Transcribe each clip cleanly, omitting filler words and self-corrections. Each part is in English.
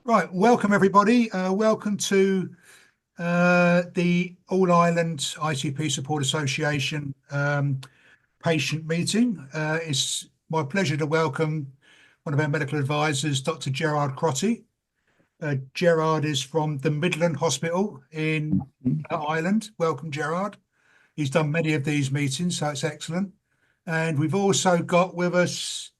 Right, welcome everybody. Welcome to the All Ireland ITP Support Association patient meeting. It's my pleasure to welcome one of our medical advisors, Dr. Gerard Crotty. Gerard is from the Midland Hospital in Ireland. Welcome, Gerard. He's done many of these meetings, so it's excellent. And we've also got with us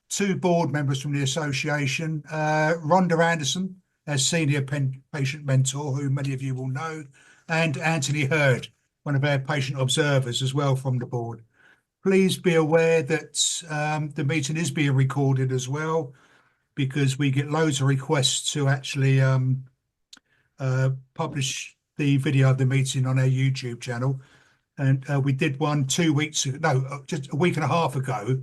two board members from the association, Rhonda Anderson, as senior patient mentor, who many of you will know, and Anthony Hurd, one of our patient observers as well from the board. Please be aware that the meeting is being recorded as well, because we get loads of requests to actually publish the video of the meeting on our YouTube channel. And we did one 2 weeks ago, no, just a week and a half ago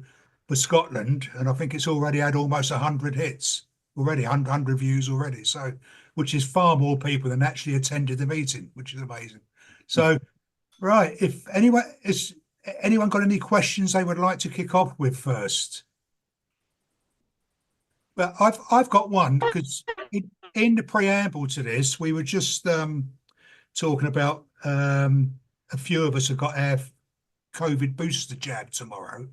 for Scotland, and I think it's already had almost 100 hits already, 100 views already. So, which is far more people than actually attended the meeting, which is amazing. So, right, if anyone got any questions they would like to kick off with first? But I've got one, because in the preamble to this, we were just talking about a few of us have got our COVID booster jab tomorrow.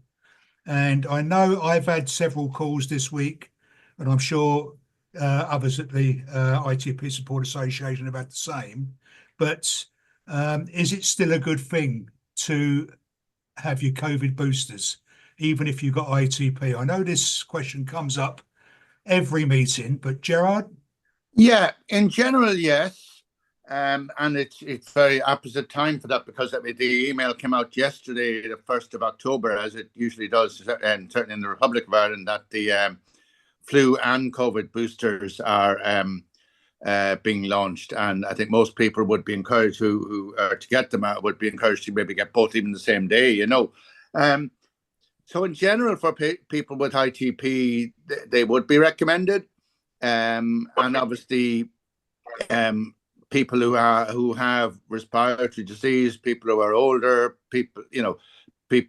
And I know I've had several calls this week, and I'm sure others at the ITP Support Association have had the same. But is it still a good thing to have your COVID boosters, even if you've got ITP? I know this question comes up every meeting, but Gerard? Yeah, in general, yes. And it's very opposite time for that, because the email came out yesterday, the 1st of October, as it usually does, and certainly in the Republic of Ireland, that the flu and COVID boosters are being launched. And I think most people would be encouraged who are to get them would be encouraged to maybe get both even the same day, So in general, for people with ITP, they would be recommended. And obviously, people who have respiratory disease, people who are older, people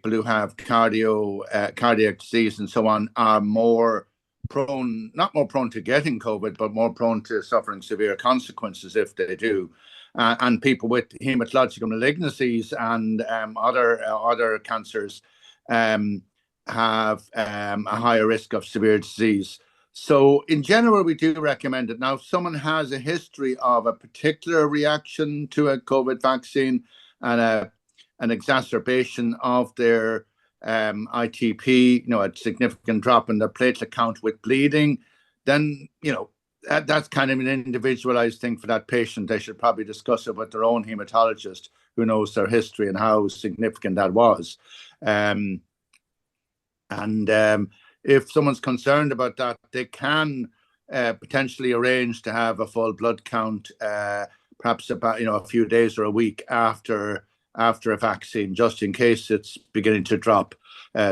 who have cardiac disease and so on, are not more prone to getting COVID, but more prone to suffering severe consequences if they do. And people with hematological malignancies and other cancers have a higher risk of severe disease. So in general, we do recommend it. Now, if someone has a history of a particular reaction to a COVID vaccine and an exacerbation of their ITP, a significant drop in their platelet count with bleeding, then, that's kind of an individualized thing for that patient. They should probably discuss it with their own hematologist, who knows their history and how significant that was. If someone's concerned about that, they can potentially arrange to have a full blood count, perhaps about a few days or a week after a vaccine, just in case it's beginning to drop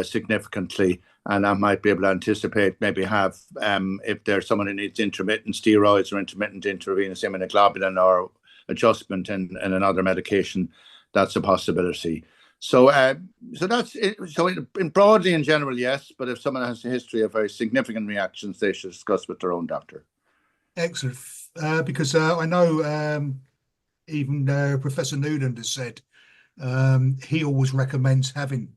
significantly. And I might be able to anticipate, maybe have, if there's someone who needs intermittent steroids or intermittent intravenous immunoglobulin or adjustment in another medication, that's a possibility. So that's it. So broadly, in general, yes. But if someone has a history of very significant reactions, they should discuss with their own doctor. Excellent. Because I know even Professor Newland has said he always recommends having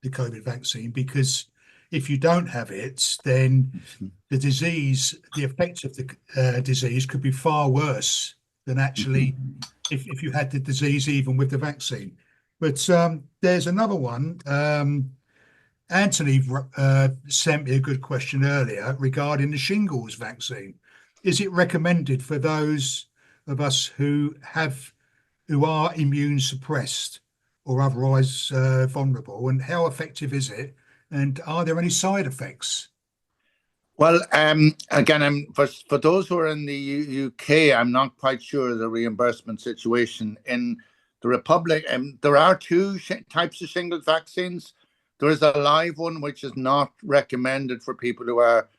the COVID vaccine, because if you don't have it, then the effects of the disease could be far worse than actually if you had the disease even with the vaccine. But there's another one. Anthony sent me a good question earlier regarding the shingles vaccine. Is it recommended for those of us who are immune suppressed or otherwise vulnerable? And how effective is it? And are there any side effects? Well, again, for those who are in the UK, I'm not quite sure of the reimbursement situation in the Republic. There are two types of shingles vaccines. There is a live one, which is not recommended for people who are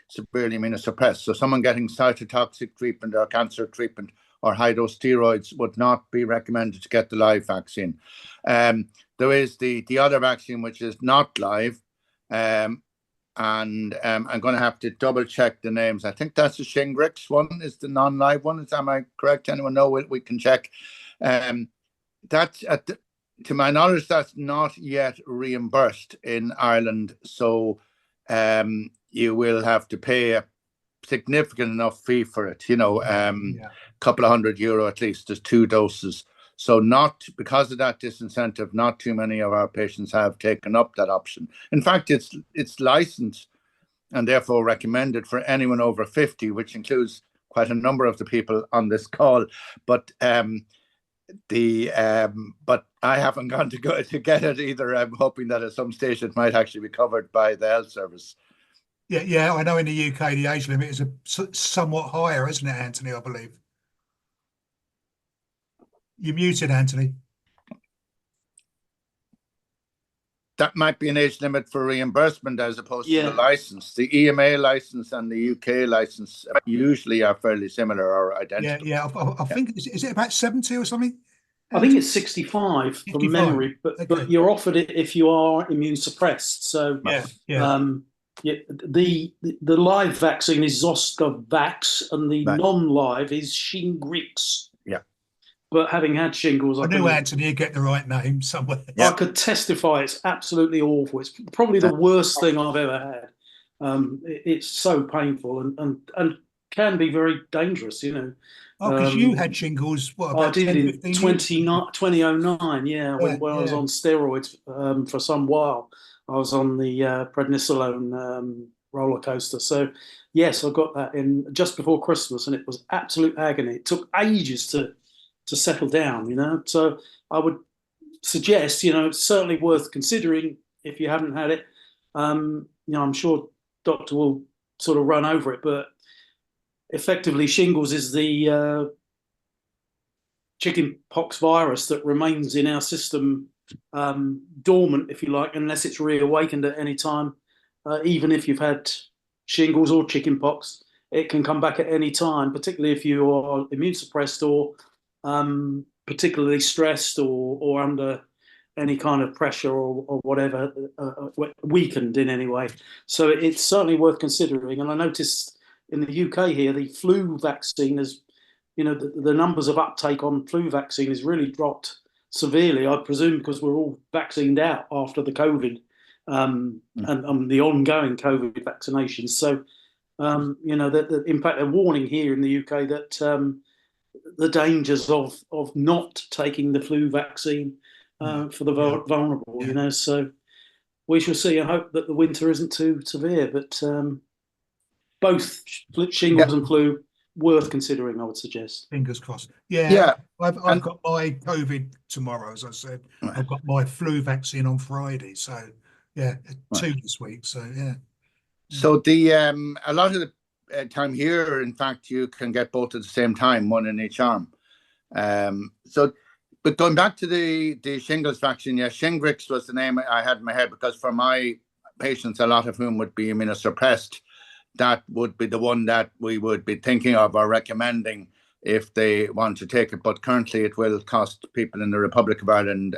severely immunosuppressed. So someone getting cytotoxic treatment or cancer treatment or high-dose steroids would not be recommended to get the live vaccine. There is the other vaccine, which is not live. and I'm going to have to double check the names. I think that's the Shingrix one, is the non-live one. Am I correct? Anyone know? We can check. That's to my knowledge, that's not yet reimbursed in Ireland. So you will have to pay a significant enough fee for it, couple of €100 at least. There's 2 doses. So not because of that disincentive, not too many of our patients have taken up that option. In fact, it's licensed and therefore recommended for anyone over 50, which includes quite a number of the people on this call. But but I haven't gone to get it either. I'm hoping that at some stage it might actually be covered by the health service. Yeah, I know in the UK the age limit is somewhat higher, isn't it, Anthony? I believe. You're muted, Anthony. That might be an age limit for reimbursement as opposed to the license. The EMA license and the UK license usually are fairly similar or identical. Yeah. I think is it about 70 or something? I think it's 65 from memory, but you're offered it if you are immune suppressed. So the live vaccine is Zostavax, and the non-live is Shingrix. Yeah. But having had shingles, I knew Anthony, you get the right name somewhere. I could testify it's absolutely awful. It's probably the worst thing I've ever had. It's so painful and can be very dangerous, Oh, because you had shingles, what, about I did 10, in 2009, when I was on steroids for some while. I was on the prednisolone roller coaster. So, yes, I got that in just before Christmas, and it was absolute agony. It took ages to settle down, So I would suggest, it's certainly worth considering if you haven't had it. I'm sure doctor will sort of run over it, but effectively shingles is the chickenpox virus that remains in our system dormant, if you like, unless it's reawakened at any time. Even if you've had shingles or chickenpox, it can come back at any time, particularly if you are immune suppressed or particularly stressed or under any kind of pressure or whatever, weakened in any way. So it's certainly worth considering. And I noticed in the UK here, the flu vaccine is, the numbers of uptake on flu vaccine has really dropped severely, I presume, because we're all vaccinated out after the COVID and the ongoing COVID vaccinations. So, in fact, they're warning here in the UK that the dangers of not taking the flu vaccine for the vulnerable, So we shall see. I hope that the winter isn't too severe, but both shingles and flu worth considering, I would suggest. Fingers crossed. Yeah. I've got my COVID tomorrow, as I said. I've got my flu vaccine on Friday. So, 2 this week. So, yeah. So the a lot of the time here, in fact, you can get both at the same time, one in each arm. But going back to the shingles vaccine, Shingrix was the name I had in my head because for my patients, a lot of whom would be immunosuppressed, that would be the one that we would be thinking of or recommending if they want to take it. But currently it will cost people in the Republic of Ireland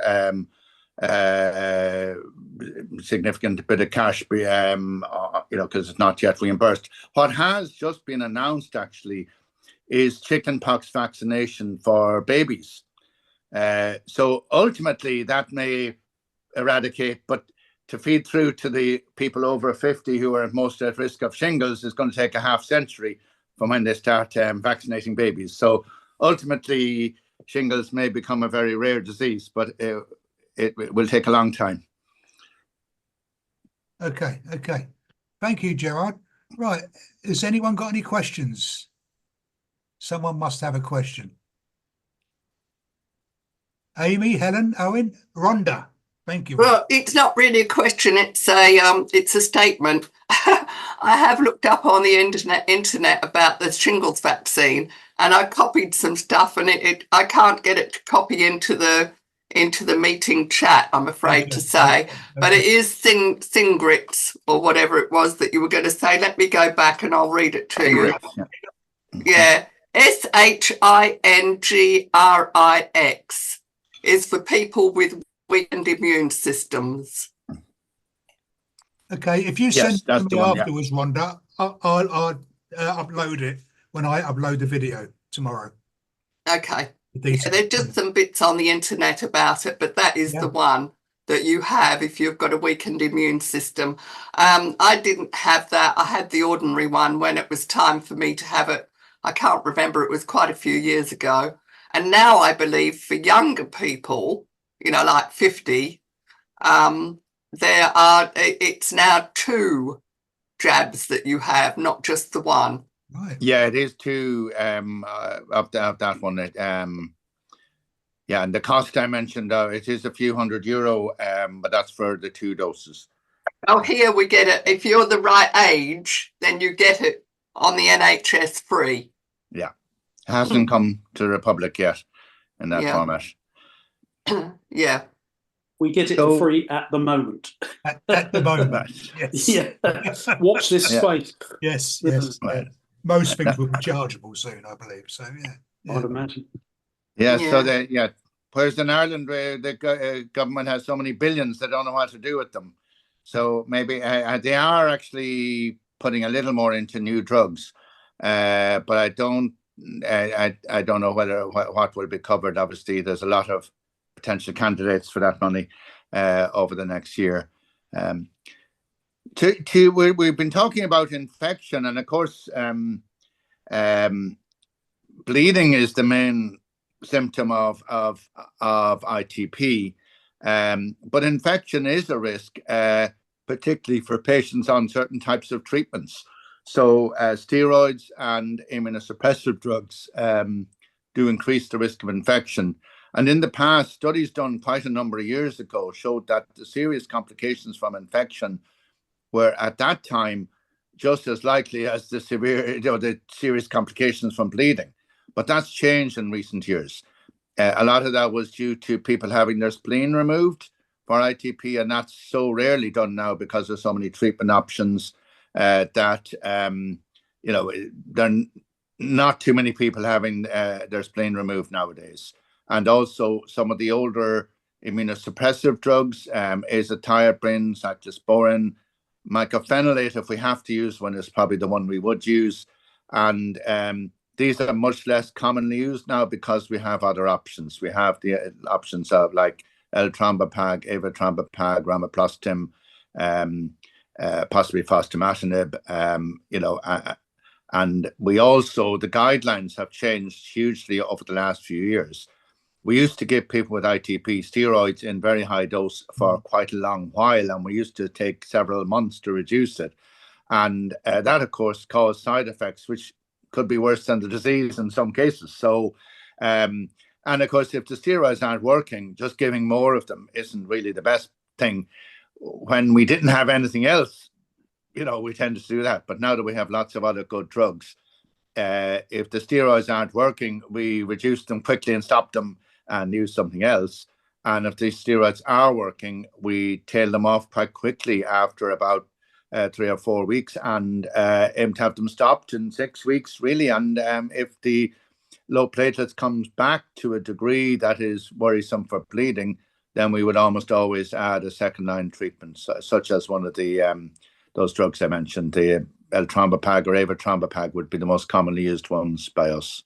significant bit of cash, because it's not yet reimbursed. What has just been announced actually is chickenpox vaccination for babies. So ultimately that may eradicate, but to feed through to the people over 50 who are most at risk of shingles is going to take a half century from when they start vaccinating babies. So ultimately, shingles may become a very rare disease, but it will take a long time. Okay. Thank you, Gerard. Right. Has anyone got any questions? Someone must have a question. Amy, Helen, Owen, Rhonda. Thank you. Well, it's not really a question. It's a statement. I have looked up on the internet about the shingles vaccine, and I copied some stuff, and I can't get it to copy into the meeting chat, I'm afraid to say. But it is Shingrix or whatever it was that you were going to say. Let me go back and I'll read it to you. Yeah. Shingrix is for people with weakened immune systems. Okay, if you Yes, send it that's to the me one, yeah. afterwards, Rhonda, I'll upload it when I upload the video tomorrow. Okay. The Yeah, details. there are just some bits on the internet about it, but that is Yeah. the one that you have if you've got a weakened immune system. I didn't have that. I had the ordinary one when it was time for me to have it. I can't remember. It was quite a few years ago. And now I believe for younger people, you know, like 50, it's now 2 jabs that you have, not just the one. Right. Yeah, it is 2 of that one. Yeah, and the cost I mentioned, it is a few €100, but that's for the 2 doses. Oh, here we get it. If you're the right age, then you get it on the NHS free. Yeah, it hasn't come to the Republic yet in that format. Yeah. We get it for free at the moment. At the moment, yes. Yeah. Watch this space. Yes. Right. Most things will be chargeable soon, I believe. So yeah. I'd imagine. Yeah. So whereas in Ireland, where the government has so many billions, they don't know what to do with them. So maybe they are actually putting a little more into new drugs, but I don't know what will be covered. Obviously, there's a lot of potential candidates for that money over the next year. We've been talking about infection, and of course, bleeding is the main symptom of ITP, but infection is a risk, particularly for patients on certain types of treatments. So steroids and immunosuppressive drugs do increase the risk of infection. And in the past, studies done quite a number of years ago showed that the serious complications from infection were at that time just as likely as the serious complications from bleeding. But that's changed in recent years. A lot of that was due to people having their spleen removed for ITP, and that's so rarely done now because there's so many treatment options that there are not too many people having their spleen removed nowadays. And also some of the older immunosuppressive drugs, azathioprine, cyclosporin, mycophenolate, if we have to use one, is probably the one we would use. And these are much less commonly used now because we have other options. We have the options of like L-trombopag, avatrombopag, ramiprostim, possibly fostamatinib, and we also, the guidelines have changed hugely over the last few years. We used to give people with ITP steroids in very high dose for quite a long while, and we used to take several months to reduce it. And that, of course, caused side effects, which could be worse than the disease in some cases. So, and of course, if the steroids aren't working, just giving more of them isn't really the best thing. When we didn't have anything else, we tended to do that. But now that we have lots of other good drugs, if the steroids aren't working, we reduce them quickly and stop them and use something else. And if these steroids are working, we tail them off quite quickly after about 3 or 4 weeks, and aim to have them stopped in 6 weeks, really. And if the low platelets comes back to a degree that is worrisome for bleeding, then we would almost always add a second-line treatment, such as one of the those drugs I mentioned, the L-trombopag or avatrombopag would be the most commonly used ones by us.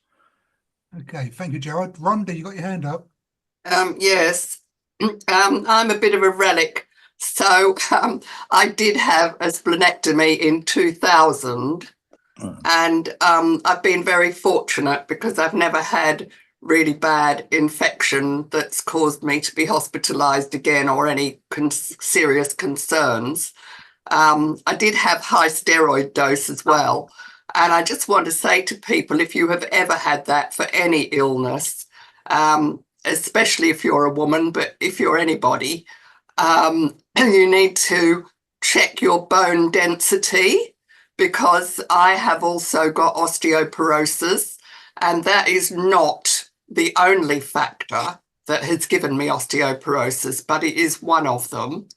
Okay, thank you, Gerard. Rhonda, you got your hand up? Yes. I'm a bit of a relic. So I did have a splenectomy in 2000, and I've been very fortunate because I've never had really bad infection that's caused me to be hospitalized again or any serious concerns. I did have high steroid dose as well. And I just want to say to people, if you have ever had that for any illness, especially if you're a woman, but if you're anybody, you need to check your bone density, because I have also got osteoporosis, and that is not the only factor that has given me osteoporosis, but it is one of them.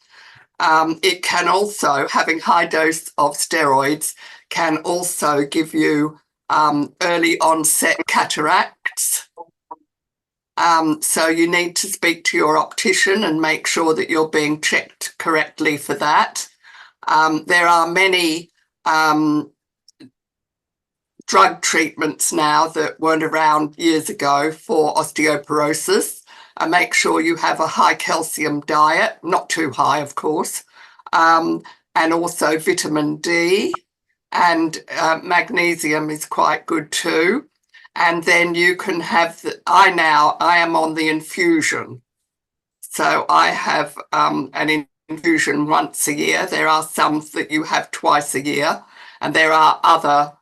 It can also, having high dose of steroids can also give you early onset cataracts. So you need to speak to your optician and make sure that you're being checked correctly for that. There are many drug treatments now that weren't around years ago for osteoporosis. Make sure you have a high calcium diet, not too high, of course, and also vitamin D, and magnesium is quite good too. And then you can have I am on the infusion. So I have an infusion once a year. There are some that you have twice a year, and there are other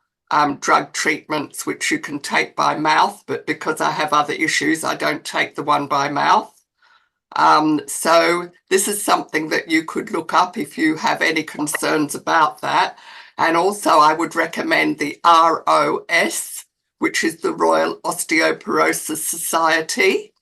drug treatments which you can take by mouth, but because I have other issues, I don't take the one by mouth. So this is something that you could look up if you have any concerns about that. And also I would recommend the ROS, which is the Royal Osteoporosis Society.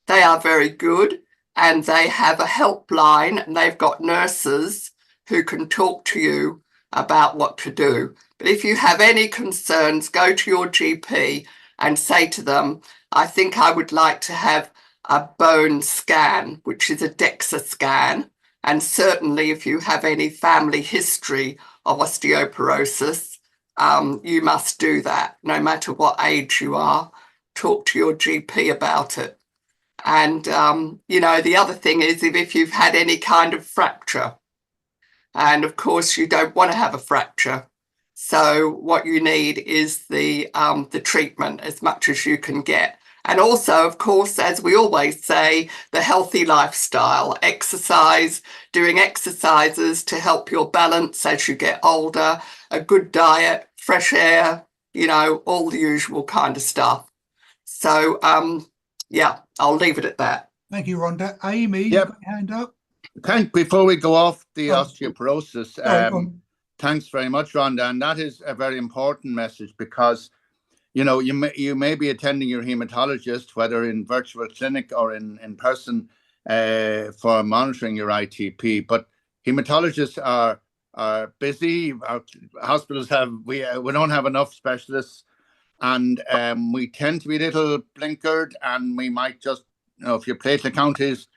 They are very good, and they have a helpline, and they've got nurses who can talk to you about what to do. But if you have any concerns, go to your GP and say to them, I think I would like to have a bone scan, which is a DEXA scan. And certainly if you have any family history of osteoporosis, you must do that, no matter what age you are. Talk to your GP about it. And, you know, the other thing is if you've had any kind of fracture, and of course you don't want to have a fracture. So what you need is the treatment as much as you can get. And also, of course, as we always say, the healthy lifestyle, exercise, doing exercises to help your balance as you get older, a good diet, fresh air, you know, all the usual kind of stuff. So, yeah, I'll leave it at that. Thank you, Rhonda. Amy, Yep. you got your hand up? Before we go off the Oh, osteoporosis, sorry, thanks very much, Rhonda. And that is a very important message because, you know, you may be attending your hematologist, whether in virtual clinic or in person, for monitoring your ITP. But hematologists are busy. Our hospitals we don't have enough specialists, and we tend to be a little blinkered, and we might just, you know, if your platelet count is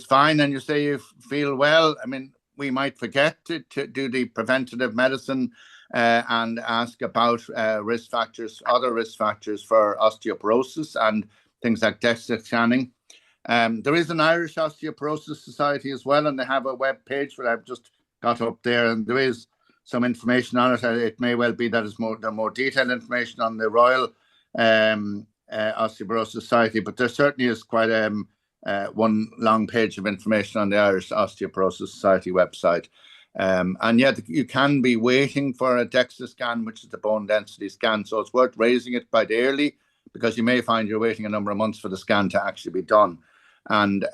fine and you say you feel well, I mean, we might forget to do the preventative medicine and ask about risk factors, other risk factors for osteoporosis and things like DEXA scanning. There is an Irish Osteoporosis Society as well, and they have a web page that I've just got up there, and there is some information on it. It may well be that it's more detailed information on the Royal Osteoporosis Society, but there certainly is quite one long page of information on the Irish Osteoporosis Society website. And yet you can be waiting for a DEXA scan, which is the bone density scan. So it's worth raising it quite early, because you may find you're waiting a number of months for the scan to actually be done. And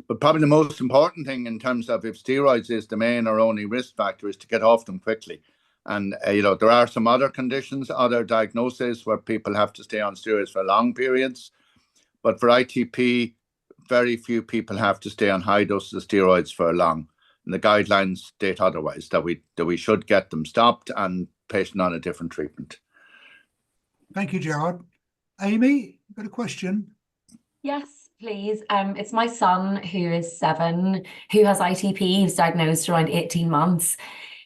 but probably the most important thing in terms of if steroids is the main or only risk factor is to get off them quickly. And you know, there are some other conditions, other diagnoses where people have to stay on steroids for long periods. But for ITP, very few people have to stay on high doses of steroids for long. And the guidelines state otherwise, that we should get them stopped and patient on a different treatment. Thank you, Gerard. Amy, you got a question? Yes, please. It's my son, who is 7, who has ITP. He was diagnosed around 18 months.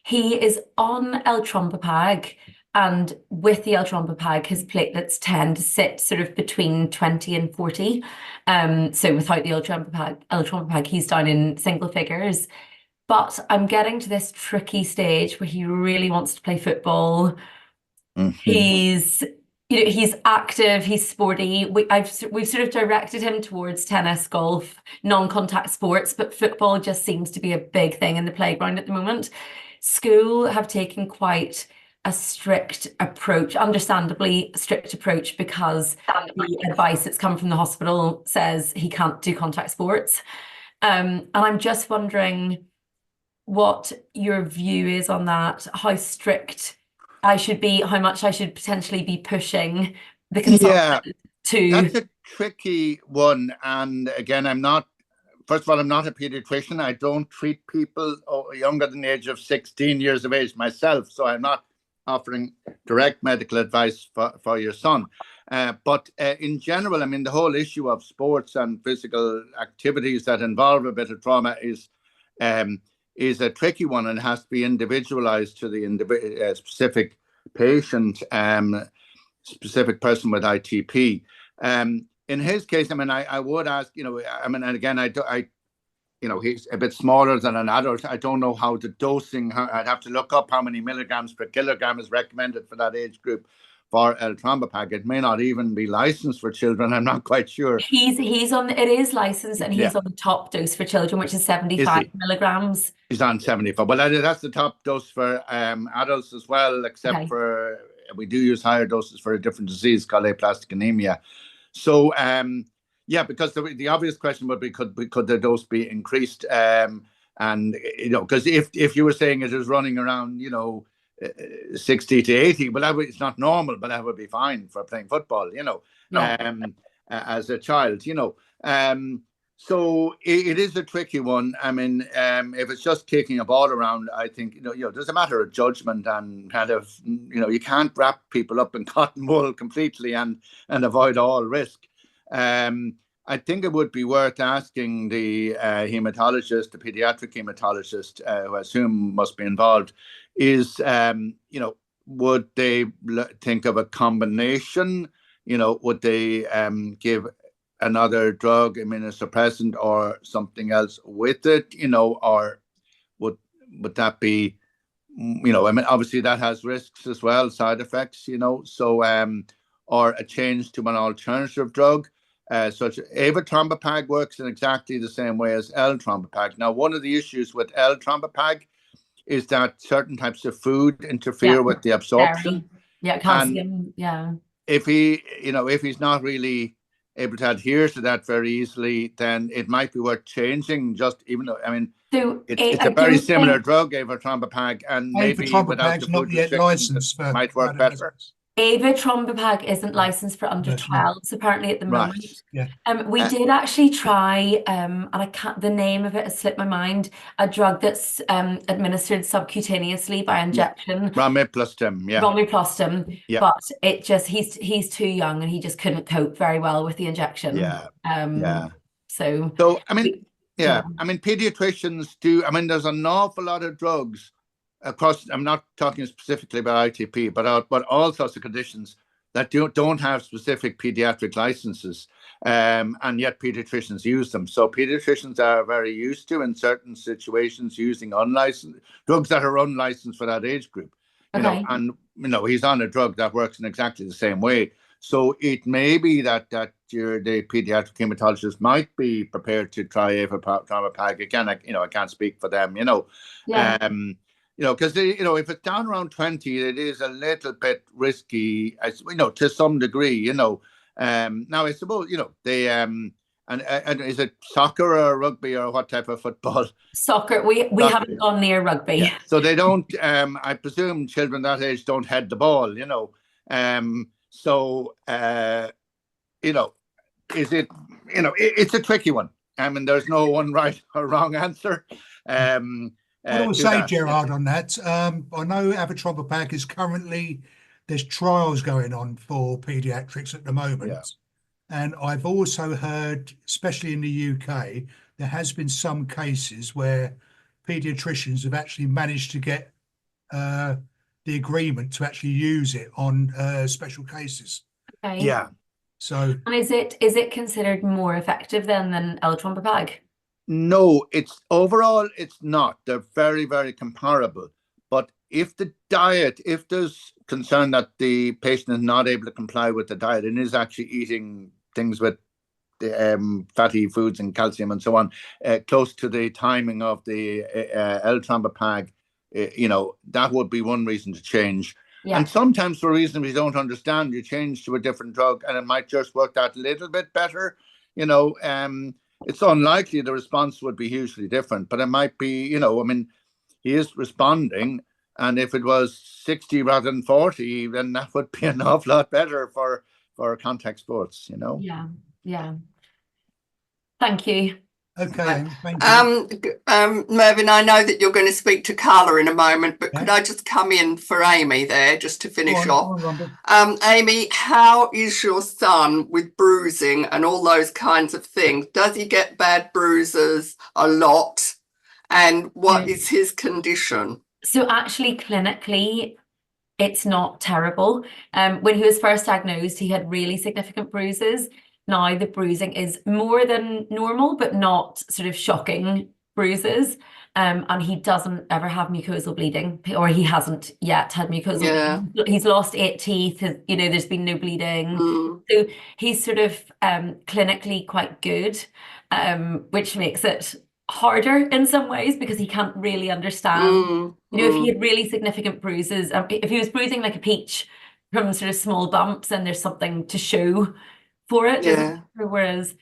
He is on L-trombopag, and with the L-trombopag, his platelets tend to sit sort of between 20 and 40. So without the L-trombopag, he's down in single figures. But I'm getting to this tricky stage where he really wants to play football. He's active, he's sporty. We've sort of directed him towards tennis, golf, non-contact sports, but football just seems to be a big thing in the playground at the moment. School have taken quite a strict approach, understandably strict approach, because the advice that's come from the hospital says he can't do contact sports. And I'm just wondering what your view is on that, how strict I should be, how much I should potentially be pushing the consultant to. That's a tricky one. And again, first of all, I'm not a pediatrician. I don't treat people younger than the age of 16 years of age myself. So I'm not offering direct medical advice for your son. But in general, I mean, the whole issue of sports and physical activities that involve a bit of trauma is a tricky one and has to be individualized to the specific patient, specific person with ITP. In his case, I mean, I would ask, I mean, and again, he's a bit smaller than an adult. I don't know how the dosing, I'd have to look up how many milligrams per kilogram is recommended for that age group for L-Trombopag. It may not even be licensed for children. I'm not quite sure. He's on, it is licensed, and he's Yeah. on the top dose for children, which is 75 milligrams. He's on 75. Well, that's the top dose for adults as well, except for we do use higher doses for a different disease called aplastic anemia. So, yeah, because the obvious question would be, could the dose be increased? And, because if you were saying it is running around, 60 to 80, well, it's not normal, but that would be fine for playing football, as a child, So it is a tricky one. I mean, if it's just kicking a ball around, I think, there's a matter of judgment and kind of, you can't wrap people up in cotton wool completely and avoid all risk. I think it would be worth asking the hematologist, the pediatric hematologist, who I assume must be involved, is, would they think of a combination? Would they give another drug, immunosuppressant or something else with it, or would that be, obviously that has risks as well, side effects, so, or a change to an alternative drug, such as avatrombopag works in exactly the same way as L-Trombopag. Now, one of the issues with L-Trombopag is that certain types of food interfere with the absorption. Yeah, calcium, If he's not really able to adhere to that very easily, then it might be worth changing. Just even though, it's a very similar drug, avatrombopag, and maybe without the food not yet licensed for might work better. Avatrombopag isn't licensed for under 12s apparently at the moment. Yeah. We did actually try, and I can't, the name of it has slipped my mind, a drug that's administered subcutaneously by injection. Romiplastim, yeah. But it just, he's too young and he just couldn't cope very well with the injection. So pediatricians do, there's an awful lot of drugs across, I'm not talking specifically about ITP, but all sorts of conditions that don't have specific pediatric licenses, and yet pediatricians use them. So pediatricians are very used to, in certain situations, using unlicensed drugs that are unlicensed for that age group. He's on a drug that works in exactly the same way. So it may be that the pediatric hematologist might be prepared to try avatrombopag again. I can't speak for them. Because if it's down around 20, it is a little bit risky, to some degree. Now I suppose they and is it soccer or rugby or what type of football? Soccer. We haven't gone near rugby. Yeah. So they don't. I presume children that age don't head the ball. So is it? It's a tricky one. There's no one right or wrong answer. What I would say, Gerard, on that, I know avatrombopag is currently, there's trials going on for paediatrics at the moment. And I've also heard, especially in the UK, there has been some cases where paediatricians have actually managed to get the agreement to actually use it on special cases. Okay. Yeah. So, and is it considered more effective than L-Trombopag? No, it's not. They're very, very comparable. But if there's concern that the patient is not able to comply with the diet and is actually eating things with the fatty foods and calcium and so on, close to the timing of the L-Trombopag, that would be one reason to change. Yeah. And sometimes for reasons we don't understand, you change to a different drug and it might just work out a little bit better. It's unlikely the response would be hugely different, but it might be, he is responding. And if it was 60 rather than 40, then that would be an awful lot better for contact sports, Yeah. Thank you. Okay, thank you. Mervyn, I know that you're going to speak to Carla in a moment, but could I just come in for Amy there, just to finish off? Amy, how is your son with bruising and all those kinds of things? Does he get bad bruises a lot? And what Yeah. is his condition? So actually, clinically, it's not terrible. When he was first diagnosed, he had really significant bruises. Now the bruising is more than normal, but not sort of shocking bruises. And he doesn't ever have mucosal bleeding, or he hasn't yet had mucosal bleeding. He's lost 8 teeth, there's been no bleeding. So he's sort of clinically quite good, which makes it harder in some ways because he can't really understand. If he had really significant bruises, if he was bruising like a peach from sort of small bumps, and there's something to show for it. Whereas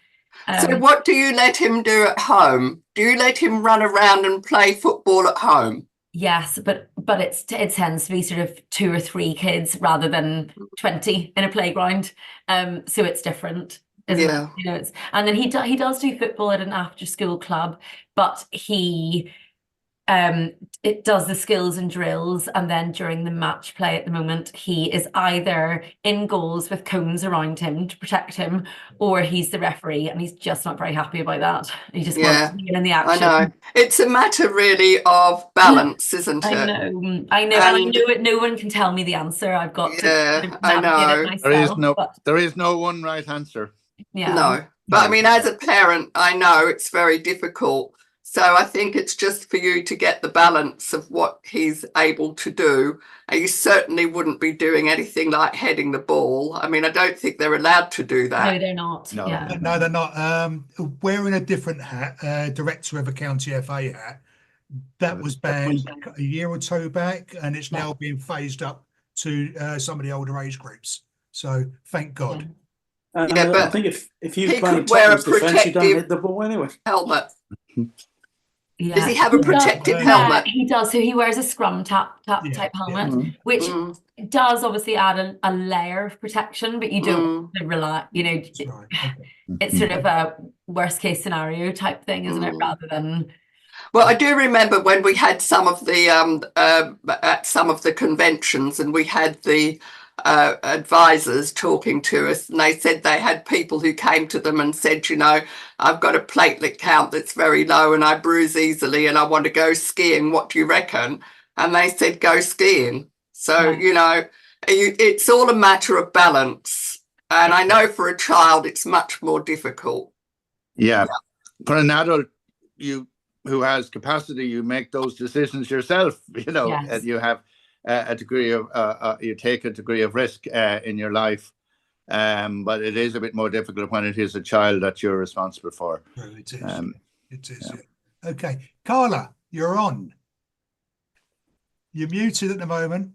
so what do you let him do at home? Do you let him run around and play football at home? Yes, but it tends to be sort of 2 or 3 kids rather than 20 in a playground. So it's different, isn't it? And then he does do football at an after school club, but it does the skills and drills, and then during the match play at the moment, he is either in goals with cones around him to protect him, or he's the referee, and he's just not very happy about that. He just wants to be in the action. I know. It's a matter really of balance, isn't it? I know. And I know it. No one can tell me the answer. I've got to I know. It myself, there is no one right answer. No, but I mean, as a parent, I know it's very difficult. So I think it's just for you to get the balance of what he's able to do. And you certainly wouldn't be doing anything like heading the ball. I mean, I don't think they're allowed to do that. No, they're not. No, no, they're not. Wearing a different hat, director of a county FA hat, that was banned a year or 2 back, and it's now being phased up to some of the older age groups. So thank God. But I think if you play Tottenham's defence, you don't hit the ball anyway. Helmet. Yeah. Does he have a protective helmet? He does. So he wears a scrum type helmet, which does obviously add a layer of protection, but you don't rely, it's sort of a worst case scenario type thing, isn't it? Rather than. Well, I do remember when we had some of the at some of the conventions, and we had the advisors talking to us, and they said they had people who came to them and said, I've got a platelet count that's very low and I bruise easily and I want to go skiing. What do you reckon? And they said, go skiing. So, it's all a matter of balance. And I know for a child, it's much more difficult. Yeah. For an adult, who has capacity, you make those decisions yourself, and you have a degree of you take a degree of risk in your life, but it is a bit more difficult when it is a child that you're responsible for. Well, it is. It is. Okay, Carla, you're on. You're muted at the moment.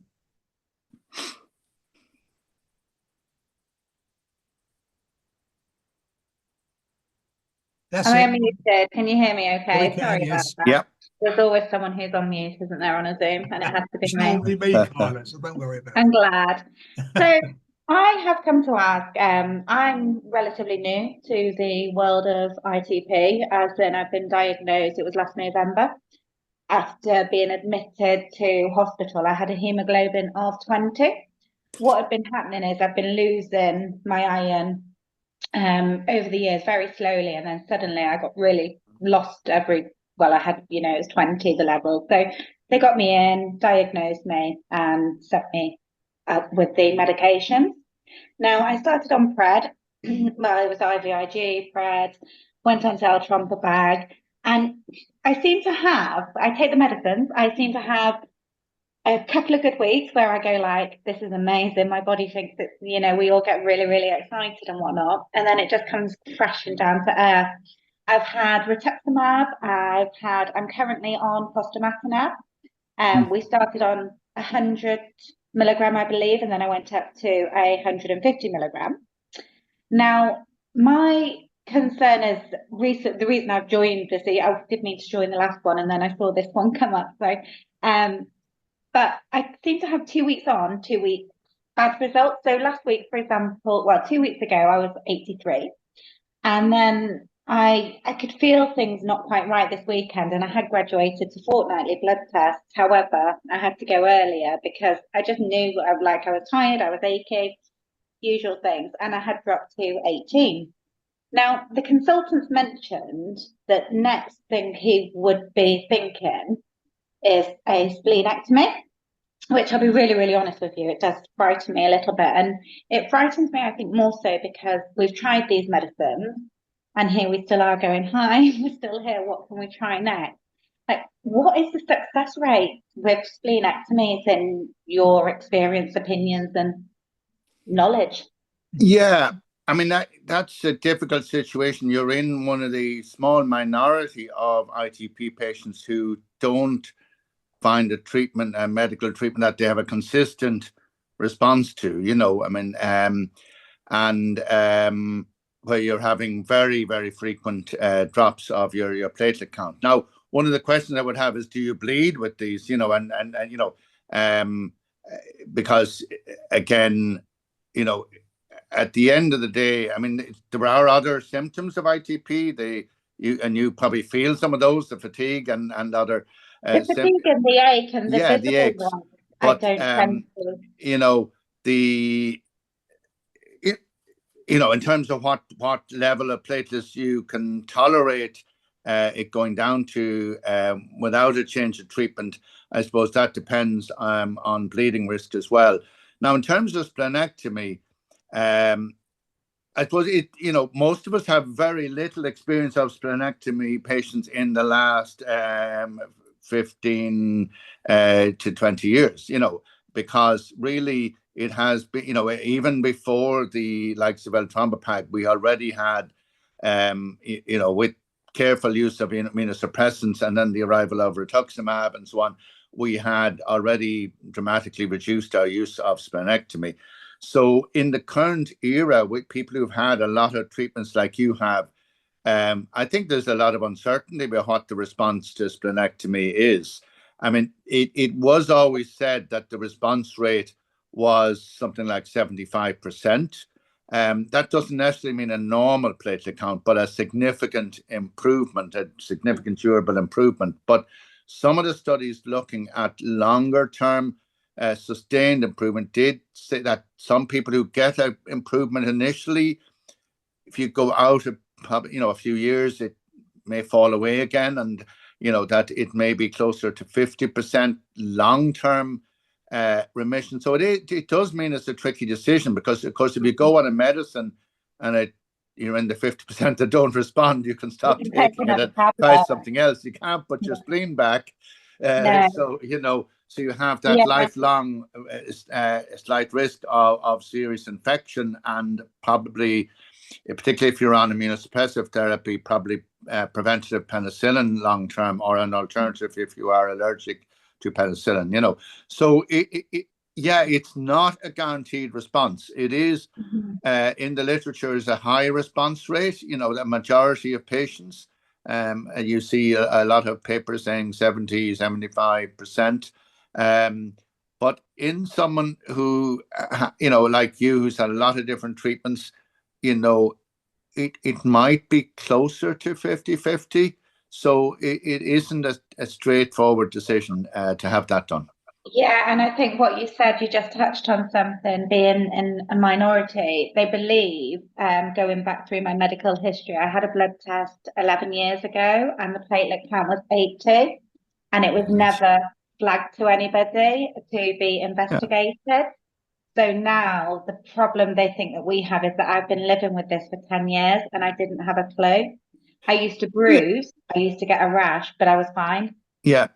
Am I muted? Can you hear me okay? Sorry about that. Yeah. There's always someone who's on mute, isn't there, on a Zoom? And it has to be It's me. normally me, Carla, so don't worry about it. I'm glad. So I have come to ask, I'm relatively new to the world of ITP, as in I've been diagnosed, it was last November. After being admitted to hospital, I had a hemoglobin of 20. What had been happening is I've been losing my iron over the years very slowly, and then suddenly I got really lost I had, it was 20 the level. So they got me in, diagnosed me, and set me up with the medication. Now I started on Pred. Well, it was IVIG, Pred, went on to Eltrombopag, and I take the medicines, I seem to have a couple of good weeks where I go like, this is amazing. My body thinks it's, we all get really, really excited and whatnot. And then it just comes crashing down to earth. I've had rituximab. I'm currently on fostamatinib. We started on 100 milligram, I believe, and then I went up to 150 milligram. Now, my concern is the reason I've joined this, I did mean to join the last one, and then I saw this one come up. So, but I seem to have 2 weeks on, 2 weeks bad results. So last week, for example, 2 weeks ago, I was 83. And then I could feel things not quite right this weekend, and I had graduated to fortnightly blood tests. However, I had to go earlier because I just knew I was tired, I was achy, usual things. And I had dropped to 18. Now, the consultants mentioned that next thing he would be thinking is a splenectomy, which I'll be really, really honest with you, it does frighten me a little bit. And it frightens me, I think, more so because we've tried these medicines and here we still are going, hi, we're still here, what can we try next? Like, what is the success rate with splenectomies in your experience, opinions, and knowledge? Yeah, I mean that's a difficult situation. You're in one of the small minority of ITP patients who don't find a medical treatment that they have a consistent response to. I mean, where you're having very, very frequent drops of your platelet count. Now, one of the questions I would have is, do you bleed with these? Because again, at the end of the day, I mean, there are other symptoms of ITP. You probably feel some of those, the fatigue and other. The fatigue and the ache and the the aches. ones, But I don't tend to. In terms of what level of platelets you can tolerate it going down to without a change of treatment, I suppose that depends on bleeding risk as well. Now, in terms of splenectomy, I suppose most of us have very little experience of splenectomy patients in the last 15 to 20 years, because really it has been, even before the likes of L-Trombopag, we already had, with careful use of immunosuppressants and then the arrival of rituximab and so on, we had already dramatically reduced our use of splenectomy. So in the current era, with people who've had a lot of treatments like you have, I think there's a lot of uncertainty about what the response to splenectomy is. I mean, it was always said that the response rate was something like 75%. That doesn't necessarily mean a normal platelet count, but a significant improvement, a significant durable improvement. But some of the studies looking at longer term sustained improvement did say that some people who get an improvement initially, if you go out a few years, it may fall away again, and that it may be closer to 50% long-term remission. So it does mean it's a tricky decision, because of course if you go on a medicine and you're in the 50% that don't respond, you can stop taking it and try something else. You can't put your spleen back. So you have that lifelong slight risk of serious infection, and probably, particularly if you're on immunosuppressive therapy, probably preventative penicillin long term, or an alternative if you are allergic to penicillin. So it's not a guaranteed response. It is in the literature is a high response rate. The majority of patients, you see a lot of papers saying 70, 75%. But in someone who, like you, who's had a lot of different treatments, it might be closer to 50-50. So it isn't a straightforward decision to have that done. Yeah, and I think what you said, you just touched on something, being in a minority. They believe, going back through my medical history, I had a blood test 11 years ago and the platelet count was 80, and it was never flagged to anybody to be investigated. Yeah. So now the problem they think that we have is that I've been living with this for 10 years and I didn't have a clue. I used to bruise, I used to get a rash, but I was fine. Yeah.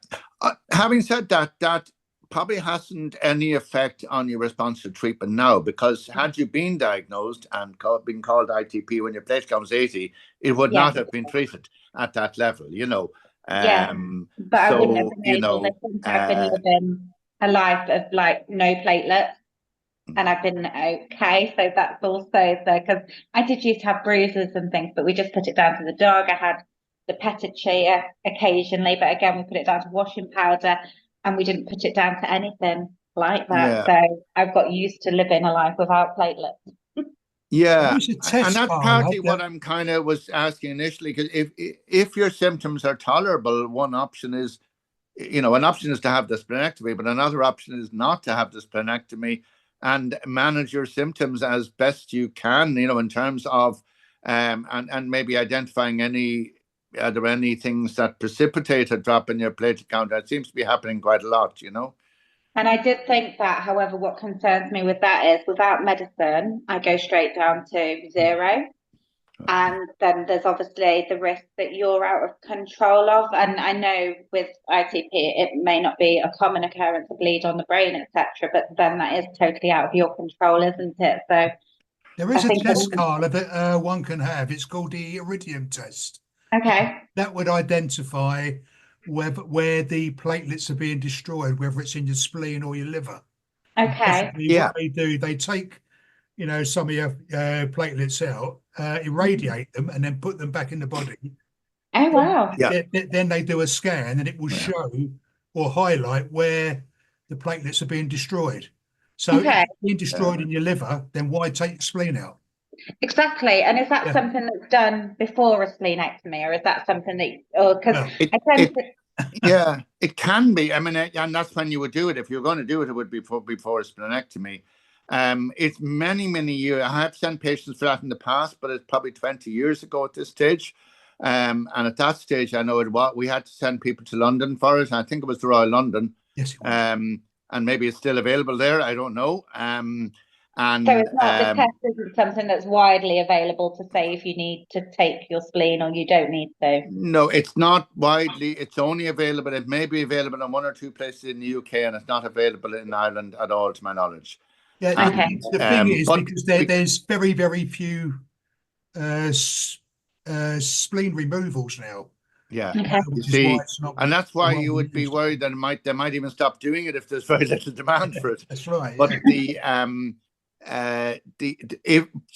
Having said that, that probably hasn't any effect on your response to treatment now, because had you been diagnosed and been called ITP when your platelet count was 80, it would not have been treated at that level, but I wouldn't have been able to think I've been living a life of like no platelets, and I've been okay. So that's also because I did used to have bruises and things, but we just put it down to the dog. I had the petitchia occasionally, but again, we put it down to washing powder, and we didn't put it down to anything like that. So I've got used to living a life without platelets. Yeah, and that's partly what I'm kind of was asking initially, because if your symptoms are tolerable, one option is, an option is to have the splenectomy, but another option is not to have the splenectomy and manage your symptoms as best you can, in terms of and maybe identifying are there any things that precipitate a drop in your platelet count? That seems to be happening quite a lot, you know. And I did think that, however, what concerns me with that is without medicine, I go straight down to 0. And then there's obviously the risk that you're out of control of. And I know with ITP, it may not be a common occurrence of bleed on the brain, etc. But then that is totally out of your control, isn't it? So there is a test, Carla, that one can have. It's called the iridium test. Okay. That would identify where the platelets are being destroyed, whether it's in your spleen or your liver. Okay. What they do, they take, some of your platelets out, irradiate them, and then put them back in the body. Oh, wow. Then they do a scan, and it will show or highlight where the platelets are being destroyed. So if it's being destroyed in your liver, then why take the spleen out? Exactly. And is that something that's done before a splenectomy, or is that something that, it can be. I mean, and that's when you would do it. If you're going to do it, it would be before a splenectomy. It's many years. I have sent patients for that in the past, but it's probably 20 years ago at this stage. And at that stage, I know we had to send people to London for it. I think it was the Royal London. Yes, it was. And maybe it's still available there. I don't know. And so it's not, the test isn't something that's widely available to say if you need to take your spleen or you don't need to. No, it's not widely. It's only available. It may be available in 1 or 2 places in the UK, and it's not available in Ireland at all, to my knowledge. Yeah, the thing is, because there's very few spleen removals now. Yeah, okay. you see, and that's why you would be worried that they might even stop doing it if there's very little demand for it. That's right. But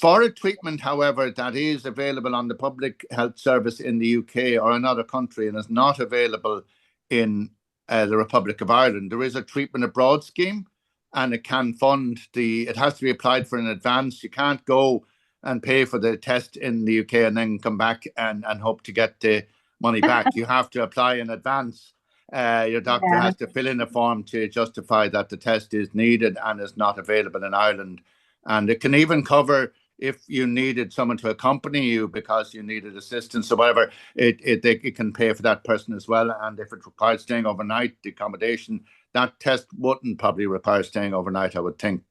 for a treatment, however, that is available on the public health service in the UK or another country and is not available in the Republic of Ireland, there is a treatment abroad scheme, and it can fund it has to be applied for in advance. You can't go and pay for the test in the UK and then come back and hope to get the money back. You have to apply in advance. Your doctor has to fill in a form to justify that the test is needed and is not available in Ireland. And it can even cover if you needed someone to accompany you because you needed assistance or whatever, it can pay for that person as well. And if it requires staying overnight, the accommodation, that test wouldn't probably require staying overnight, I would think.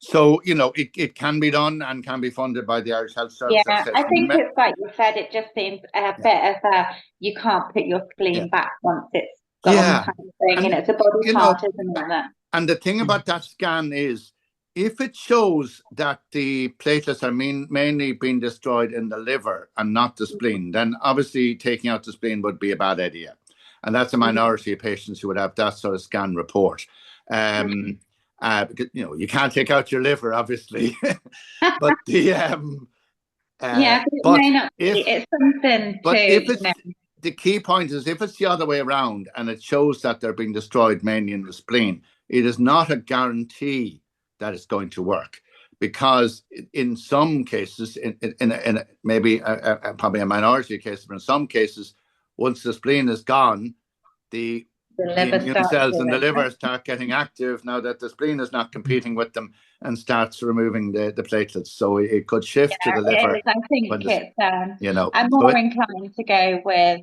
So, it can be done and can be funded by the Irish Health Service. Yeah, I think it's like you said, it just seems a bit of you can't put your spleen back once it's gone kind of thing. And it's a body part, isn't it? And the thing about that scan is, if it shows that the platelets are mainly being destroyed in the liver and not the spleen, then obviously taking out the spleen would be a bad idea. And that's a minority of patients who would have that sort of scan report. Because, you can't take out your liver, obviously. But the it's something the key point is, if it's the other way around and it shows that they're being destroyed mainly in the spleen, it is not a guarantee that it's going to work, because in some cases, in maybe probably a minority of cases, but in some cases, once the spleen is gone, the immune cells in the liver start getting active now that the spleen is not competing with them and starts removing the platelets. So it could shift to the liver. I think I'm more inclined to go with,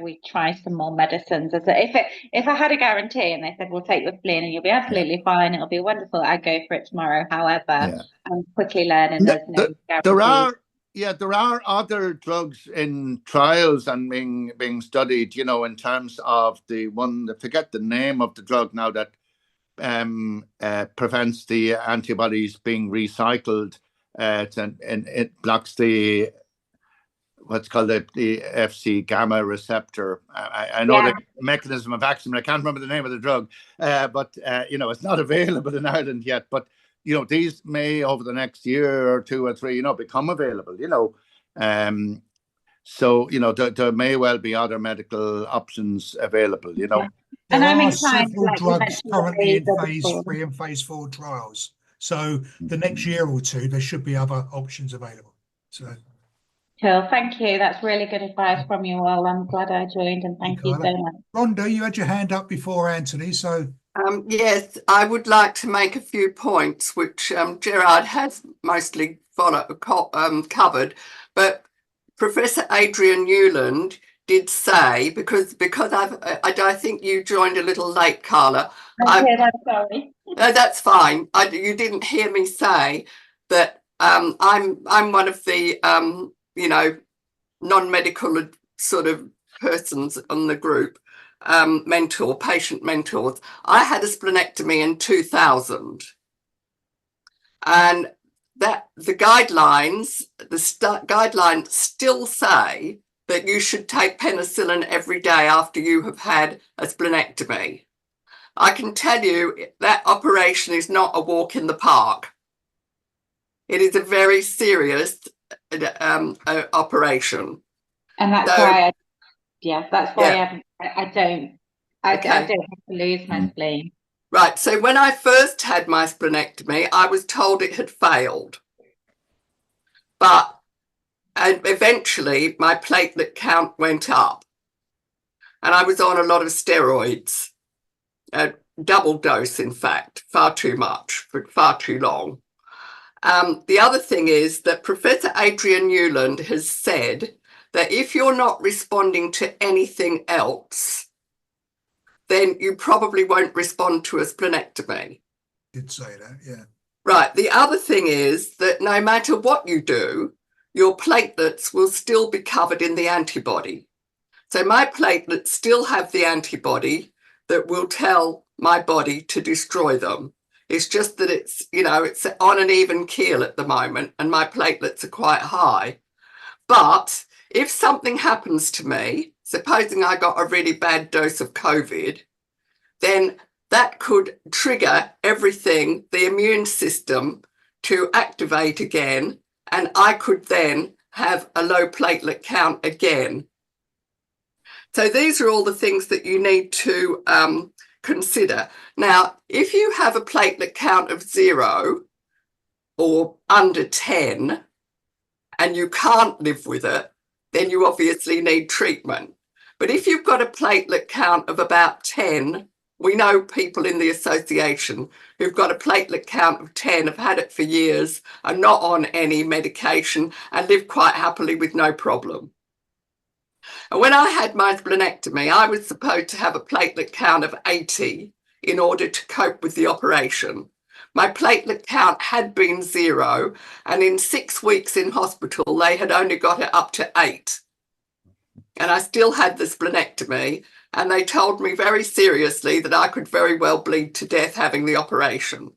we try some more medicines. If I had a guarantee and they said, we'll take your spleen and you'll be absolutely fine, it'll be wonderful, I'd go for it tomorrow. However, I'm quickly learning there's no guarantee. There are other drugs in trials and being studied, in terms of the one, I forget the name of the drug now, that prevents the antibodies being recycled, and it blocks what's called the FC gamma receptor. I know the mechanism of action, but I can't remember the name of the drug. But it's not available in Ireland yet. But these may, over the next year or 2 or 3, become available. So there may well be other medical options available. There are several drugs currently in phase 3 and phase 4 trials. So the next year or 2, there should be other options available. So. Cool, thank you. That's really good advice from you all. I'm glad I joined, and thank you so much. Rhonda, you had your hand up before Anthony, so Yes, I would like to make a few points, which Gerard has mostly covered, but Professor Adrian Newland did say, because I think you joined a little late, Carla. Okay, I'm sorry. No, that's fine. You didn't hear me say that I'm one of the non-medical sort of persons on the group, patient mentors. I had a splenectomy in 2000, and that the guidelines still say that you should take penicillin every day after you have had a splenectomy. I can tell you that operation is not a walk in the park. It is a very serious operation. And that's why I don't have to lose my spleen. Right. So when I first had my splenectomy, I was told it had failed. But eventually my platelet count went up. And I was on a lot of steroids, double dose, in fact, far too much, for far too long. The other thing is that Professor Adrian Newland has said that if you're not responding to anything else, then you probably won't respond to a splenectomy. Did say that, yeah. Right. The other thing is that no matter what you do, your platelets will still be covered in the antibody. So my platelets still have the antibody that will tell my body to destroy them. It's just that it's on an even keel at the moment, and my platelets are quite high. But if something happens to me, supposing I got a really bad dose of COVID, then that could trigger everything, the immune system, to activate again, and I could then have a low platelet count again. So these are all the things that you need to consider. Now, if you have a platelet count of 0 or under 10 and you can't live with it, then you obviously need treatment. But if you've got a platelet count of about 10, we know people in the association who've got a platelet count of 10, have had it for years, are not on any medication and live quite happily with no problem. And when I had my splenectomy, I was supposed to have a platelet count of 80 in order to cope with the operation. My platelet count had been 0, and in 6 weeks in hospital, they had only got it up to 8. And I still had the splenectomy, and they told me very seriously that I could very well bleed to death having the operation.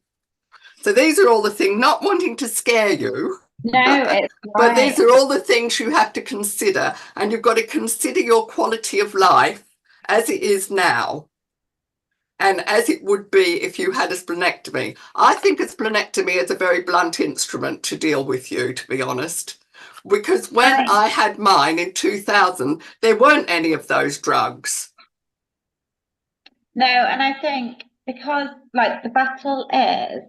So these are all the things, not wanting to scare you. No, it's but these are all the things you have to consider, and you've got to consider your quality of life as it is now and as it would be if you had a splenectomy. I think a splenectomy is a very blunt instrument to deal with you, to be honest, because when I had mine in 2000, there weren't any of those drugs. No, and I think because the battle is,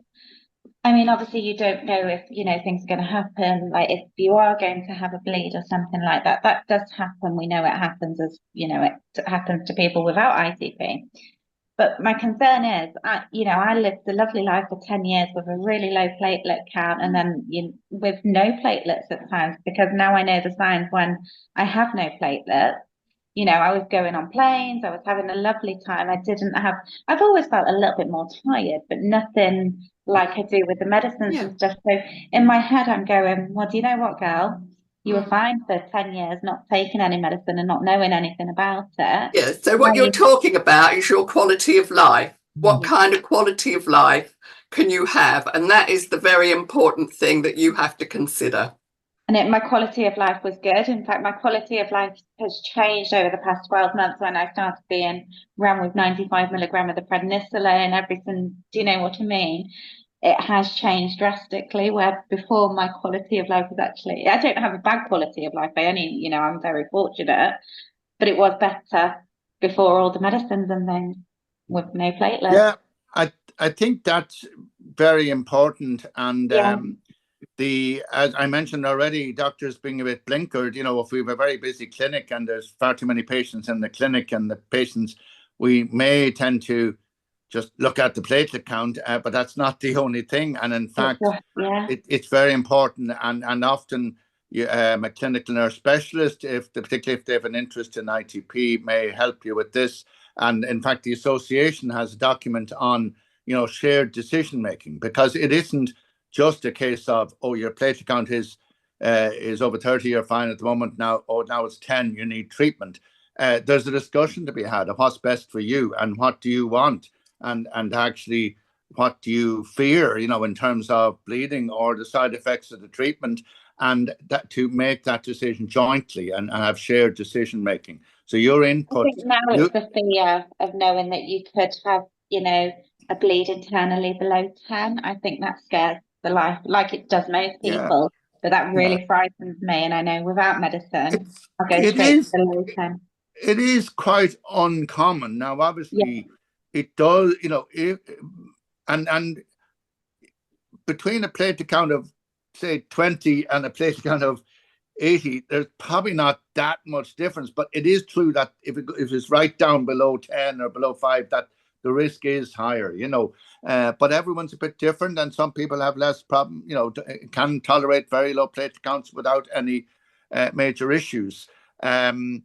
I mean, obviously you don't know if, things are going to happen. Like if you are going to have a bleed or something like that, that does happen. We know it happens, as it happens to people without ITP. But my concern is, I lived a lovely life for 10 years with a really low platelet count, and then with no platelets at times, because now I know the signs when I have no platelets. I was going on planes, I was having a lovely time. I've always felt a little bit more tired, but nothing like I do with the medicines and stuff. So in my head, I'm going, well, do you know what, girl? You were fine for 10 years, not taking any medicine and not knowing anything about it. Yes. So what you're talking about is your quality of life. What kind of quality of life can you have? And that is the very important thing that you have to consider. And my quality of life was good. In fact, my quality of life has changed over the past 12 months when I started being run with 95 milligram of the prednisolone and everything. Do you know what I mean? It has changed drastically, where before my quality of life was actually, I don't have a bad quality of life by any, I'm very fortunate, but it was better before all the medicines and things with no platelets. Yeah, I think that's very important. And as I mentioned already, doctors being a bit blinkered, if we have a very busy clinic and there's far too many patients in the clinic, and the patients, we may tend to just look at the platelet count, but that's not the only thing. And in fact, Yeah. it's very important, and often a clinical nurse specialist, particularly if they have an interest in ITP, may help you with this. And in fact, the association has a document on, shared decision making, because it isn't just a case of, oh, your platelet count is over 30, you're fine at the moment. Now it's 10, you need treatment. There's a discussion to be had of what's best for you and what do you want, and actually what do you fear, in terms of bleeding or the side effects of the treatment, and that to make that decision jointly and have shared decision making. So your input. I think now it's the fear of knowing that you could have, a bleed internally below 10. I think that scares the life, like it does most people. But that really frightens me. And I know without medicine, I'll go straight to below 10. It is quite uncommon. Now, obviously, it does, and between a platelet count of, say, 20 and a platelet count of 80, there's probably not that much difference. But it is true that if it's right down below 10 or below 5, that the risk is higher, but everyone's a bit different, and some people have less problem, can tolerate very low platelet counts without any major issues. And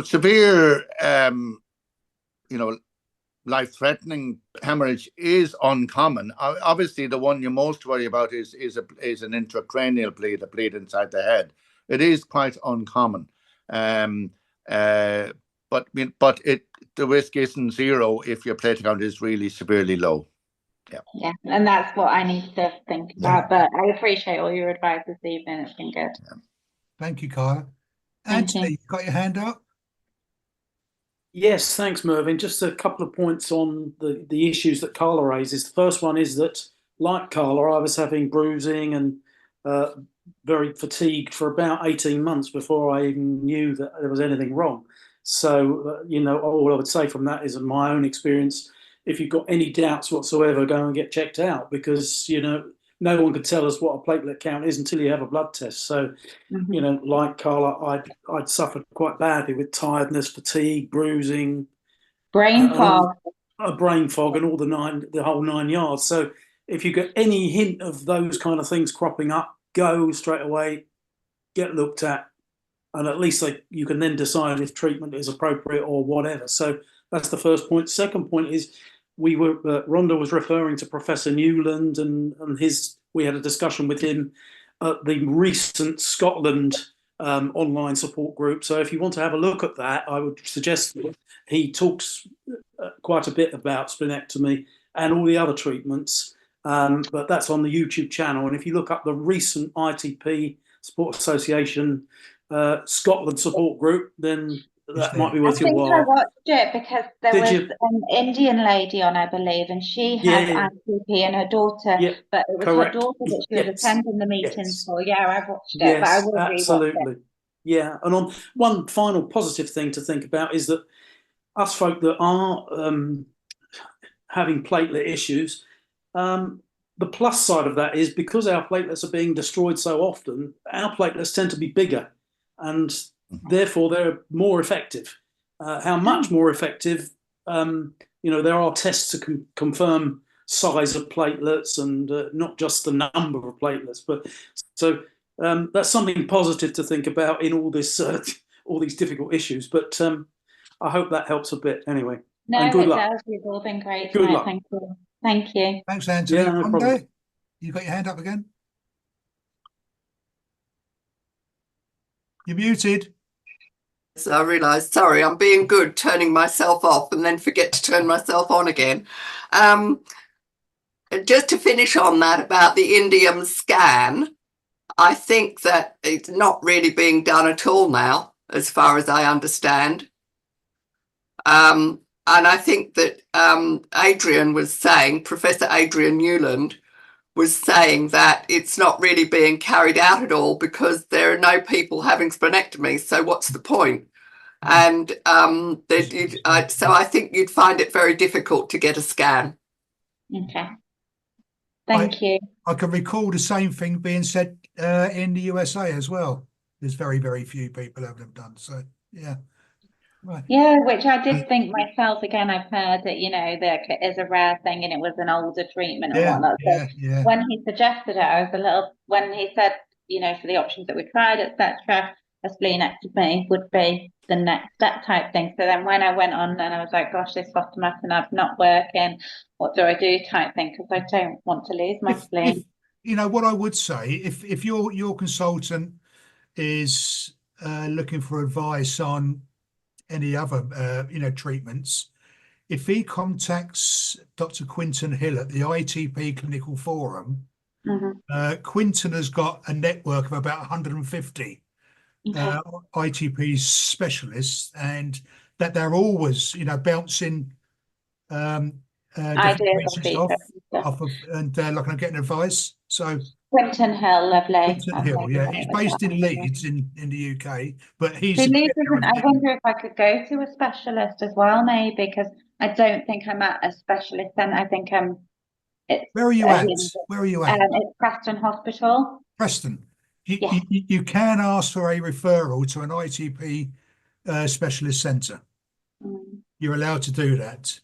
severe life-threatening hemorrhage is uncommon. Obviously, the one you most worry about is an intracranial bleed, a bleed inside the head. It is quite uncommon, but the risk isn't zero if your platelet count is really severely low. Yeah, and that's what I need to think about. But I appreciate all your advice this evening. It's been good. Thank you, Carla. Anthony, you got your hand up? Yes, thanks, Mervyn. Just a couple of points on the issues that Carla raises. The first one is that, like Carla, I was having bruising and very fatigued for about 18 months before I even knew that there was anything wrong. So, all I would say from that is, in my own experience, if you've got any doubts whatsoever, go and get checked out, because, no one could tell us what a platelet count is until you have a blood test. So, like Carla, I'd suffered quite badly with tiredness, fatigue, bruising, brain fog, and all the whole 9 yards. So if you get any hint of those kind of things cropping up, go straight away, get looked at, and at least you can then decide if treatment is appropriate or whatever. So that's the first point. Second point is, Rhonda was referring to Professor Newland and we had a discussion with him at the recent Scotland online support group. So if you want to have a look at that, I would suggest that he talks quite a bit about splenectomy and all the other treatments, but that's on the YouTube channel. And if you look up the recent ITP Support Association Scotland support group, then that might be worth your while. I watched it because there was an Indian lady on, I believe, and she had ITP and her daughter, but it was her daughter that she was attending the meetings for. Yeah, I've watched it, but I will absolutely. It. Yeah, and on one final positive thing to think about is that us folk that are having platelet issues, the plus side of that is, because our platelets are being destroyed so often, our platelets tend to be bigger, and therefore they're more effective. How much more effective? There are tests to confirm size of platelets and not just the number of platelets. But so that's something positive to think about in all this, all these difficult issues. But I hope that helps a bit. Anyway, no, and good it luck. does. You've all been great. Good luck. Thank you. Thank you. Thanks, Anthony. Yeah, no problem. You got your hand up again? You're muted. So I realised, sorry, I'm being good, turning myself off and then forget to turn myself on again. Just to finish on that about the indium scan, I think that it's not really being done at all now, as far as I understand. And I think that Adrian was saying, Professor Adrian Newland was saying that it's not really being carried out at all because there are no people having splenectomy. So what's the point? And so I think you'd find it very difficult to get a scan. Okay. Thank you. I can recall the same thing being said in the USA as well. There's very, very few people who have them done. So, yeah. Right. Yeah, which I did think myself. Again, I've heard that, that it is a rare thing and it was an older treatment and Yeah, whatnot. So yeah. when he suggested it, I was when he said, for the options that we tried, etc., a splenectomy would be the next step type thing. So then when I went on and I was like, gosh, this bottom up and I'm not working, what do I do type thing? Because I don't want to lose my spleen. What I would say, if your consultant is looking for advice on any other treatments, if he contacts Dr. Quinton Hill at the ITP Clinical Forum, Quinton has got a network of about 150 ITP specialists, and that they're always bouncing different patients off of, and looking at getting advice. So Quinton Hill, lovely. Quinton Hill, yeah, he's based in Leeds in the UK, but he's. I wonder if I could go to a specialist as well, maybe, because I don't think I'm at a specialist. Then I think Where are you at? Where are you at? It's Preston Hospital. Preston. You can ask for a referral to an ITP specialist centre. You're allowed to do that.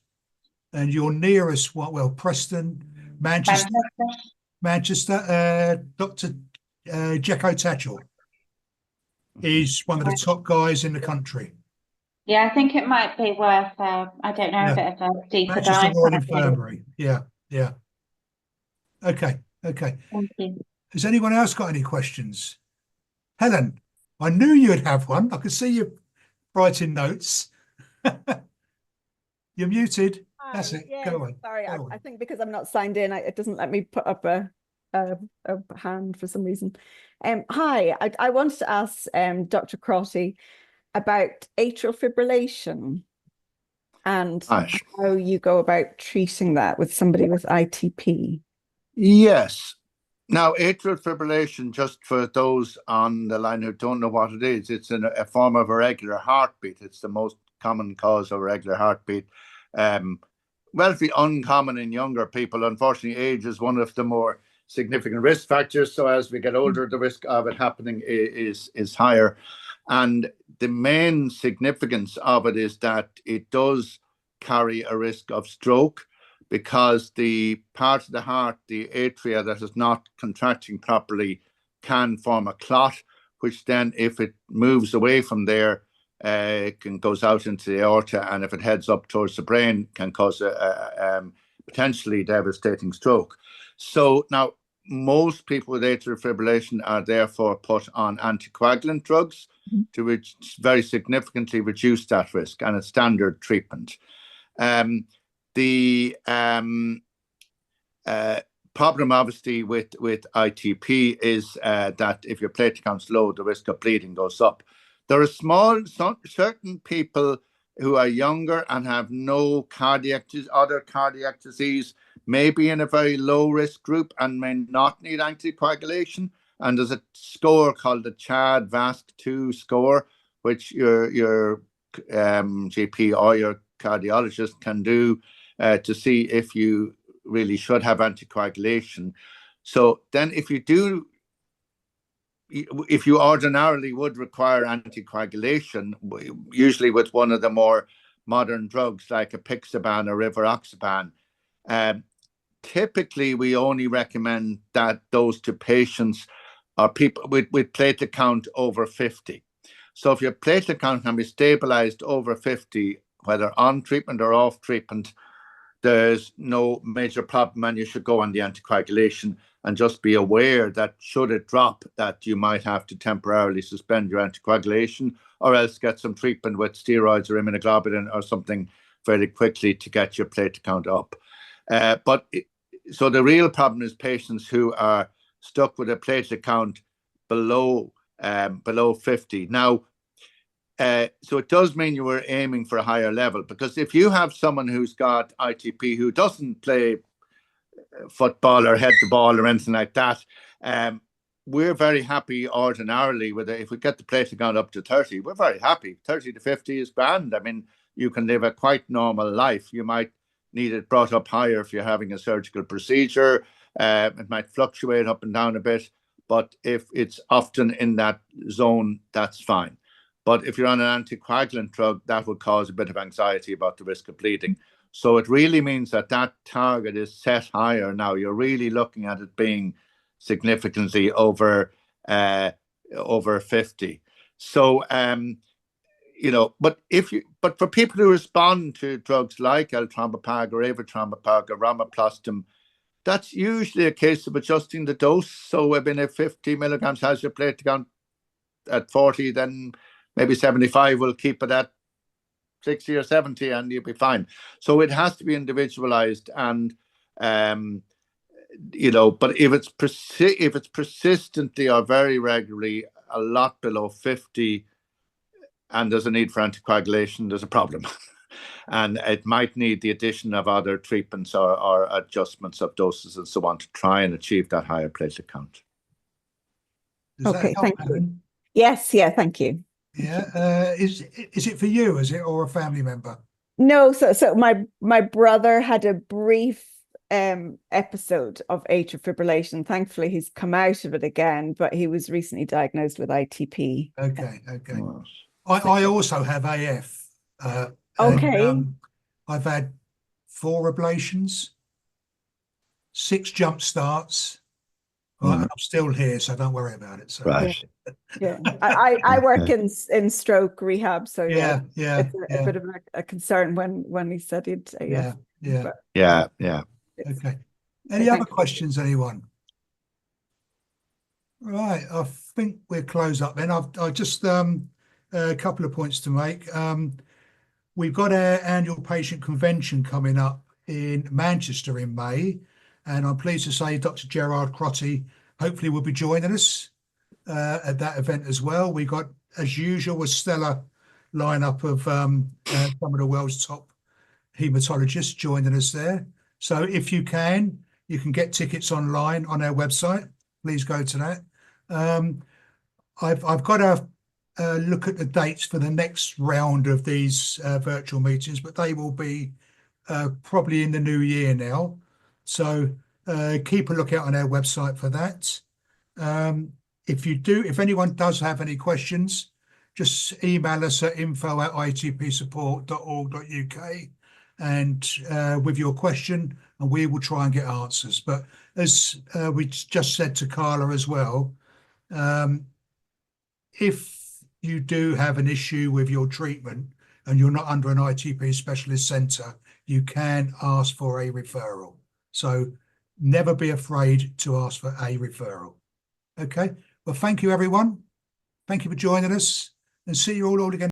And your nearest, Preston, Manchester, Dr. Jacko Tatchell is one of the top guys in the country. Yeah, I think it might be worth, I don't know, a bit of a deeper Manchester dive. Royal Infirmary. Yeah. Okay. Thank you. Has anyone else got any questions? Helen, I knew you'd have one. I could see you writing notes. You're muted. That's it. Yes, go on. Sorry, go on. I think because I'm not signed in, it doesn't let me put up a hand for some reason. Hi, I wanted to ask Dr. Crotty about atrial fibrillation and how you go about treating that with somebody with ITP. Yes. Now, atrial fibrillation, just for those on the line who don't know what it is, it's a form of irregular heartbeat. It's the most common cause of irregular heartbeat. Relatively uncommon in younger people. Unfortunately, age is one of the more significant risk factors. So as we get older, the risk of it happening is higher. And the main significance of it is that it does carry a risk of stroke, because the part of the heart, the atria that is not contracting properly, can form a clot, which then, if it moves away from there, it goes out into the aorta, and if it heads up towards the brain, can cause a potentially devastating stroke. So now, most people with atrial fibrillation are therefore put on anticoagulant drugs to which very significantly reduce that risk, and a standard treatment. The problem, obviously, with ITP is that if your platelet count's low, the risk of bleeding goes up. There are certain people who are younger and have no other cardiac disease, may be in a very low risk group and may not need anticoagulation. And there's a score called the CHAD-VASc2 score, which your GP or your cardiologist can do to see if you really should have anticoagulation. So then if you ordinarily would require anticoagulation, usually with one of the more modern drugs like apixaban or rivaroxaban, typically we only recommend those to patients or people with platelet count over 50. So if your platelet count can be stabilized over 50, whether on treatment or off treatment, there's no major problem, and you should go on the anticoagulation, and just be aware that should it drop, that you might have to temporarily suspend your anticoagulation, or else get some treatment with steroids or immunoglobulin or something very quickly to get your platelet count up. So the real problem is patients who are stuck with a platelet count below 50. Now, so it does mean you were aiming for a higher level, because if you have someone who's got ITP who doesn't play football or head the ball or anything like that, we're very happy ordinarily with it. If we get the platelet count up to 30, we're very happy. 30 to 50 is grand. I mean, you can live a quite normal life. You might need it brought up higher if you're having a surgical procedure. It might fluctuate up and down a bit, but if it's often in that zone, that's fine. But if you're on an anticoagulant drug, that would cause a bit of anxiety about the risk of bleeding. So it really means that that target is set higher now. You're really looking at it being significantly over 50. So, but for people who respond to drugs like eltrombopag or avatrombopag or romiplastim, that's usually a case of adjusting the dose. So, I mean, if 50 milligrams has your platelet count at 40, then maybe 75 will keep it at 60 or 70 and you'll be fine. So it has to be individualized, and but if it's persistently or very regularly a lot below 50 and there's a need for anticoagulation, there's a problem. And it might need the addition of other treatments or adjustments of doses and so on to try and achieve that higher platelet count. Does Okay, that help, thank you. Helen? Yes, yeah, thank you. Yeah. Is it for you, is it, or a family member? No, so my brother had a brief episode of atrial fibrillation. Thankfully, he's come out of it again, but he was recently diagnosed with ITP. Okay. I also have AF. Okay. And, I've had 4 ablations, 6 jump starts. Right, and I'm still here, so don't worry about it. So. Right. Yeah, I work in stroke rehab, so Yeah. it's a bit of a concern when he studied AF. Yeah. Okay. Any other questions, anyone? Right, I think we'll close up then. I've just a couple of points to make. We've got our annual patient convention coming up in Manchester in May, and I'm pleased to say Dr. Gerard Crotty hopefully will be joining us at that event as well. We got, as usual, a stellar lineup of some of the world's top haematologists joining us there. So if you can get tickets online on our website. Please go to that. I've got a look at the dates for the next round of these virtual meetings, but they will be probably in the new year now. So keep a lookout on our website for that. If anyone does have any questions, just email us at info@itpsupport.org.uk and with your question, and we will try and get answers. But as we just said to Carla as well, if you do have an issue with your treatment and you're not under an ITP specialist centre, you can ask for a referral. So never be afraid to ask for a referral. Okay, well, thank you, everyone. Thank you for joining us, and see you all again.